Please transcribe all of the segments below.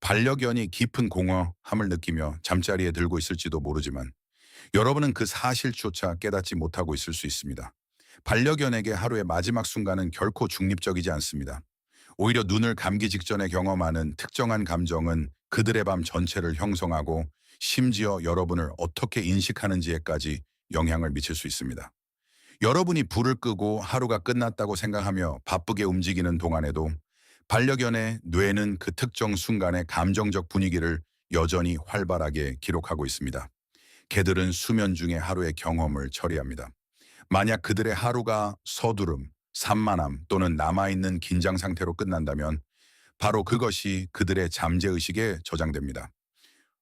반려견이 깊은 공허함을 느끼며 잠자리에 들고 있을지도 모르지만 여러분은 그 사실조차 깨닫지 못하고 있을 수 있습니다. 반려견에게 하루의 마지막 순간은 결코 중립적이지 않습니다. 오히려 눈을 감기 직전에 경험하는 특정한 감정은 그들의 밤 전체를 형성하고 심지어 여러분을 어떻게 인식하는지에까지 영향을 미칠 수 있습니다. 여러분이 불을 끄고 하루가 끝났다고 생각하며 바쁘게 움직이는 동안에도 반려견의 뇌는 그 특정 순간의 감정적 분위기를 여전히 활발하게 기록하고 있습니다. 개들은 수면 중에 하루의 경험을 처리합니다. 만약 그들의 하루가 서두름, 산만함 또는 남아있는 긴장 상태로 끝난다면 바로 그것이 그들의 잠재의식에 저장됩니다.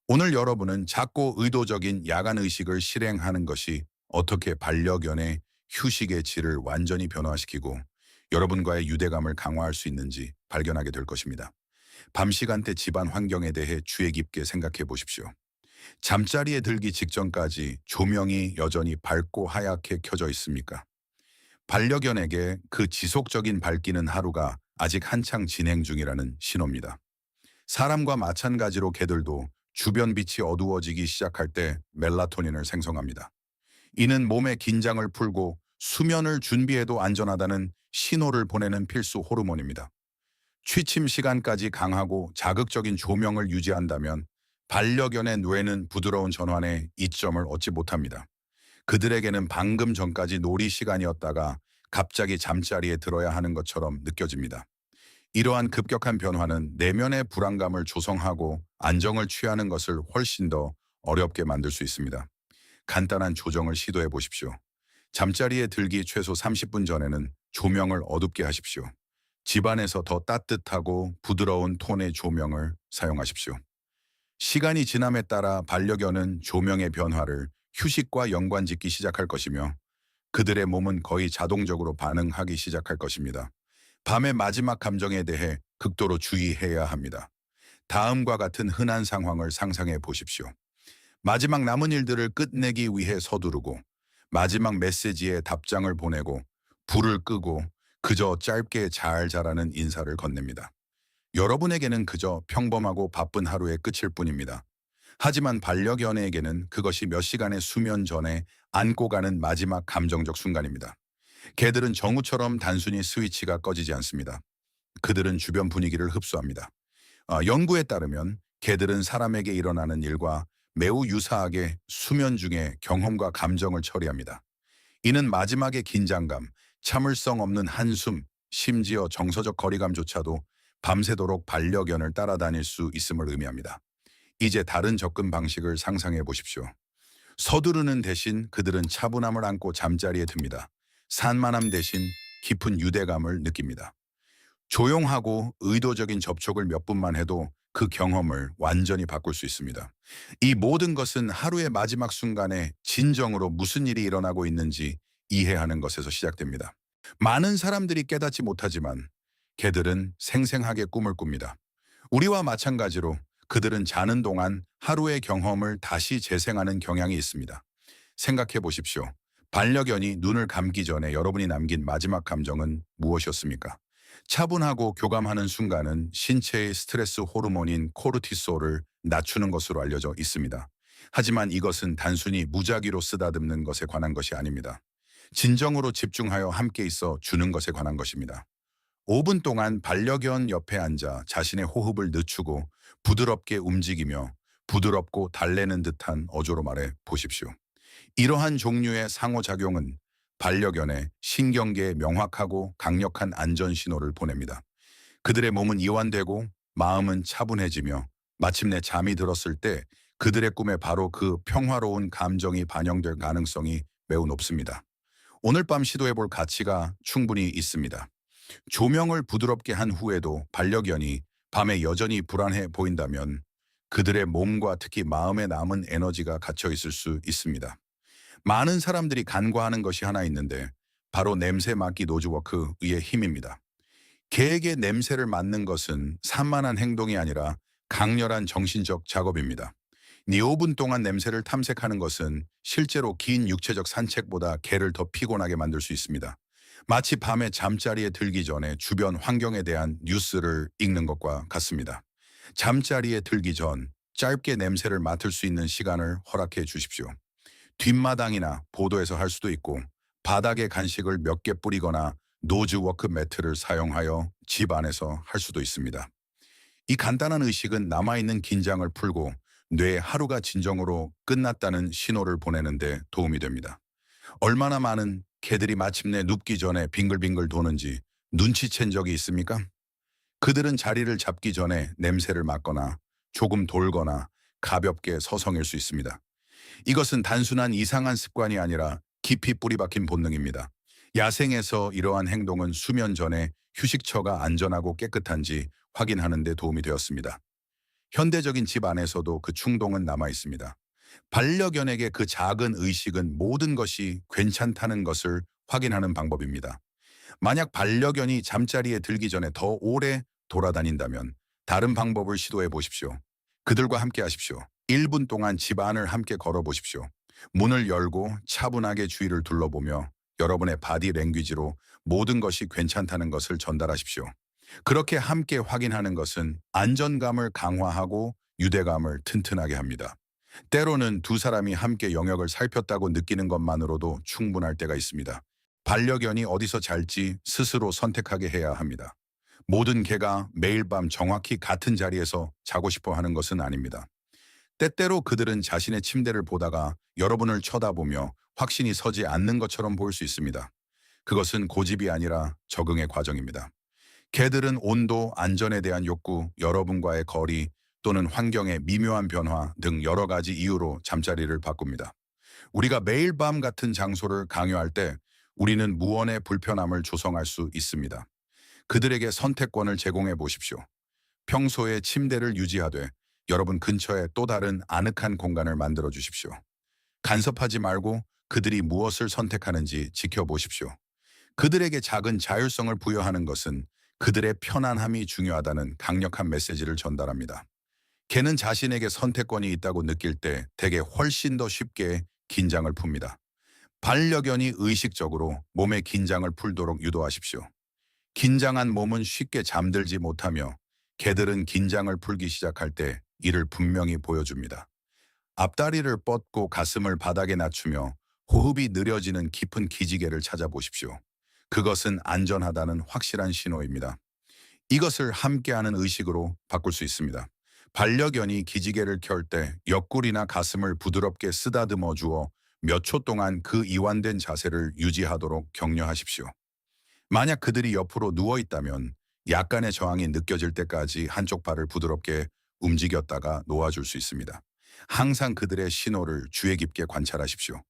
오늘 여러분은 작고 의도적인 야간 의식을 실행하는 것이 어떻게 반려견의 휴식의 질을 완전히 변화시키고 여러분과의 유대감을 강화할 수 있는지 발견하게 될 것입니다. 밤 시간대 집안 환경에 대해 주의 깊게 생각해 보십시오. 잠자리에 들기 직전까지 조명이 여전히 밝고 하얗게 켜져 있습니까? 반려견에게 그 지속적인 밝기는 하루가 아직 한창 진행 중이라는 신호입니다. 사람과 마찬가지로 개들도 주변 빛이 어두워지기 시작할 때 멜라토닌을 생성합니다. 이는 몸의 긴장을 풀고 수면을 준비해도 안전하다는 신호를 보내는 필수 호르몬입니다. 취침 시간까지 강하고 자극적인 조명을 유지한다면 반려견의 뇌는 부드러운 전환의 이점을 얻지 못합니다. 그들에게는 방금 전까지 놀이 시간이었다가 갑자기 잠자리에 들어야 하는 것처럼 느껴집니다. 이러한 급격한 변화는 내면의 불안감을 조성하고 안정을 취하는 것을 훨씬 더 어렵게 만들 수 있습니다. 간단한 조정을 시도해 보십시오. 잠자리에 들기 최소 30분 전에는 조명을 어둡게 하십시오. 집안에서 더 따뜻하고 부드러운 톤의 조명을 사용하십시오. 시간이 지남에 따라 반려견은 조명의 변화를 휴식과 연관짓기 시작할 것이며 그들의 몸은 거의 자동적으로 반응하기 시작할 것입니다. 밤의 마지막 감정에 대해 극도로 주의해야 합니다. 다음과 같은 흔한 상황을 상상해 보십시오. 마지막 남은 일들을 끝내기 위해 서두르고 마지막 메시지에 답장을 보내고 불을 끄고 그저 짧게 잘 자라는 인사를 건넵니다. 여러분에게는 그저 평범하고 바쁜 하루의 끝일 뿐입니다. 하지만 반려견에게는 그것이 몇 시간의 수면 전에 안고 가는 마지막 감정적 순간입니다. 개들은 정우처럼 단순히 스위치가 꺼지지 않습니다. 그들은 주변 분위기를 흡수합니다. 연구에 따르면 개들은 사람에게 일어나는 일과 매우 유사하게 수면 중에 경험과 감정을 처리합니다. 이는 마지막의 긴장감, 참을성 없는 한숨, 심지어 정서적 거리감조차도 밤새도록 반려견을 따라다닐 수 있음을 의미합니다. 이제 다른 접근 방식을 상상해 보십시오. 서두르는 대신 그들은 차분함을 안고 잠자리에 듭니다. 산만함 대신 깊은 유대감을 느낍니다. 조용하고 의도적인 접촉을 몇 분만 해도 그 경험을 완전히 바꿀 수 있습니다. 이 모든 것은 하루의 마지막 순간에 진정으로 무슨 일이 일어나고 있는지 이해하는 것에서 시작됩니다. 많은 사람들이 깨닫지 못하지만 개들은 생생하게 꿈을 꿉니다. 우리와 마찬가지로 그들은 자는 동안 하루의 경험을 다시 재생하는 경향이 있습니다. 생각해 보십시오. 반려견이 눈을 감기 전에 여러분이 남긴 마지막 감정은 무엇이었습니까? 차분하고 교감하는 순간은 신체의 스트레스 호르몬인 코르티솔을 낮추는 것으로 알려져 있습니다. 하지만 이것은 단순히 무작위로 쓰다듬는 것에 관한 것이 아닙니다. 진정으로 집중하여 함께 있어 주는 것에 관한 것입니다. 5분 동안 반려견 옆에 앉아 자신의 호흡을 늦추고 부드럽게 움직이며 부드럽고 달래는 듯한 어조로 말해 보십시오. 이러한 종류의 상호작용은 반려견의 신경계에 명확하고 강력한 안전 신호를 보냅니다. 그들의 몸은 이완되고 마음은 차분해지며 마침내 잠이 들었을 때 그들의 꿈에 바로 그 평화로운 감정이 반영될 가능성이 매우 높습니다. 오늘 밤 시도해 볼 가치가 충분히 있습니다. 조명을 부드럽게 한 후에도 반려견이 밤에 여전히 불안해 보인다면 그들의 몸과 특히 마음에 남은 에너지가 갇혀 있을 수 있습니다. 많은 사람들이 간과하는 것이 하나 있는데 바로 냄새 맡기 노즈워크의 힘입니다. 개에게 냄새를 맡는 것은 산만한 행동이 아니라 강렬한 정신적 작업입니다. 5분 동안 냄새를 탐색하는 것은 실제로 긴 육체적 산책보다 개를 더 피곤하게 만들 수 있습니다. 마치 밤에 잠자리에 들기 전에 주변 환경에 대한 뉴스를 읽는 것과 같습니다. 잠자리에 들기 전 짧게 냄새를 맡을 수 있는 시간을 허락해 주십시오. 뒷마당이나 보도에서 할 수도 있고 바닥에 간식을 몇 개 뿌리거나 노즈워크 매트를 사용하여 집 안에서 할 수도 있습니다. 이 간단한 의식은 남아있는 긴장을 풀고 뇌에 하루가 진정으로 끝났다는 신호를 보내는 데 도움이 됩니다. 얼마나 많은 개들이 마침내 눕기 전에 빙글빙글 도는지 눈치챈 적이 있습니까? 그들은 자리를 잡기 전에 냄새를 맡거나 조금 돌거나 가볍게 서성일 수 있습니다. 이것은 단순한 이상한 습관이 아니라 깊이 뿌리박힌 본능입니다. 야생에서 이러한 행동은 수면 전에 휴식처가 안전하고 깨끗한지 확인하는 데 도움이 되었습니다. 현대적인 집 안에서도 그 충동은 남아 있습니다. 반려견에게 그 작은 의식은 모든 것이 괜찮다는 것을 확인하는 방법입니다. 만약 반려견이 잠자리에 들기 전에 더 오래 돌아다닌다면 다른 방법을 시도해 보십시오. 그들과 함께 하십시오. 1분 동안 집 안을 함께 걸어 보십시오. 문을 열고 차분하게 주위를 둘러보며 여러분의 바디 랭귀지로 모든 것이 괜찮다는 것을 전달하십시오. 그렇게 함께 확인하는 것은 안전감을 강화하고 유대감을 튼튼하게 합니다. 때로는 두 사람이 함께 영역을 살폈다고 느끼는 것만으로도 충분할 때가 있습니다. 반려견이 어디서 잘지 스스로 선택하게 해야 합니다. 모든 개가 매일 밤 정확히 같은 자리에서 자고 싶어 하는 것은 아닙니다. 때때로 그들은 자신의 침대를 보다가 여러분을 쳐다보며 확신이 서지 않는 것처럼 보일 수 있습니다. 그것은 고집이 아니라 적응의 과정입니다. 개들은 온도, 안전에 대한 욕구, 여러분과의 거리 또는 환경의 미묘한 변화 등 여러 가지 이유로 잠자리를 바꿉니다. 우리가 매일 밤 같은 장소를 강요할 때 우리는 무언의 불편함을 조성할 수 있습니다. 그들에게 선택권을 제공해 보십시오. 평소에 침대를 유지하되 여러분 근처에 또 다른 아늑한 공간을 만들어 주십시오. 간섭하지 말고 그들이 무엇을 선택하는지 지켜보십시오. 그들에게 작은 자율성을 부여하는 것은 그들의 편안함이 중요하다는 강력한 메시지를 전달합니다. 개는 자신에게 선택권이 있다고 느낄 때 대개 훨씬 더 쉽게 긴장을 풉니다. 반려견이 의식적으로 몸의 긴장을 풀도록 유도하십시오. 긴장한 몸은 쉽게 잠들지 못하며 개들은 긴장을 풀기 시작할 때 이를 분명히 보여줍니다. 앞다리를 뻗고 가슴을 바닥에 낮추며 호흡이 느려지는 깊은 기지개를 찾아보십시오. 그것은 안전하다는 확실한 신호입니다. 이것을 함께하는 의식으로 바꿀 수 있습니다. 반려견이 기지개를 켤 때 옆구리나 가슴을 부드럽게 쓰다듬어 주어 몇 초 동안 그 이완된 자세를 유지하도록 격려하십시오. 만약 그들이 옆으로 누워 있다면 약간의 저항이 느껴질 때까지 한쪽 발을 부드럽게 움직였다가 놓아줄 수 있습니다. 항상 그들의 신호를 주의 깊게 관찰하십시오.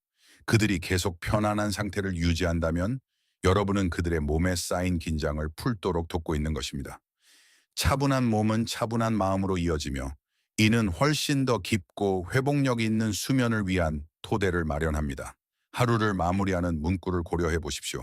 그들이 계속 편안한 상태를 유지한다면 여러분은 그들의 몸에 쌓인 긴장을 풀도록 돕고 있는 것입니다. 차분한 몸은 차분한 마음으로 이어지며 이는 훨씬 더 깊고 회복력 있는 수면을 위한 토대를 마련합니다. 하루를 마무리하는 문구를 고려해 보십시오.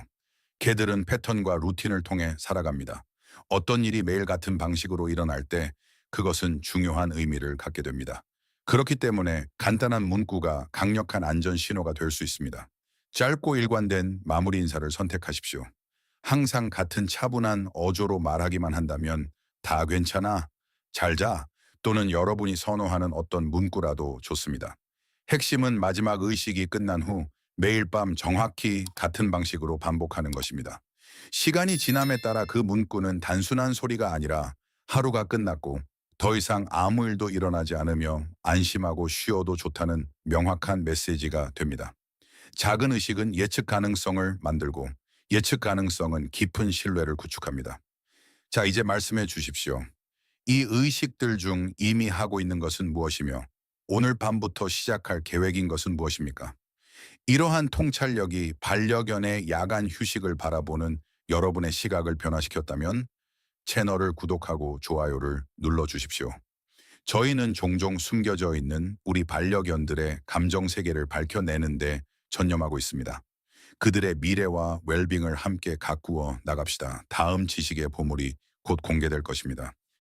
개들은 패턴과 루틴을 통해 살아갑니다. 어떤 일이 매일 같은 방식으로 일어날 때 그것은 중요한 의미를 갖게 됩니다. 그렇기 때문에 간단한 문구가 강력한 안전 신호가 될 수 있습니다. 짧고 일관된 마무리 인사를 선택하십시오. 항상 같은 차분한 어조로 말하기만 한다면 다 괜찮아, 잘 자, 또는 여러분이 선호하는 어떤 문구라도 좋습니다. 핵심은 마지막 의식이 끝난 후 매일 밤 정확히 같은 방식으로 반복하는 것입니다. 시간이 지남에 따라 그 문구는 단순한 소리가 아니라 하루가 끝났고 더 이상 아무 일도 일어나지 않으며 안심하고 쉬어도 좋다는 명확한 메시지가 됩니다. 작은 의식은 예측 가능성을 만들고 예측 가능성은 깊은 신뢰를 구축합니다. 자, 이제 말씀해 주십시오. 이 의식들 중 이미 하고 있는 것은 무엇이며 오늘 밤부터 시작할 계획인 것은 무엇입니까? 이러한 통찰력이 반려견의 야간 휴식을 바라보는 여러분의 시각을 변화시켰다면 채널을 구독하고 좋아요를 눌러주십시오. 저희는 종종 숨겨져 있는 우리 반려견들의 감정 세계를 밝혀내는데 전념하고 있습니다. 그들의 미래와 웰빙을 함께 가꾸어 나갑시다. 다음 지식의 보물이 곧 공개될 것입니다.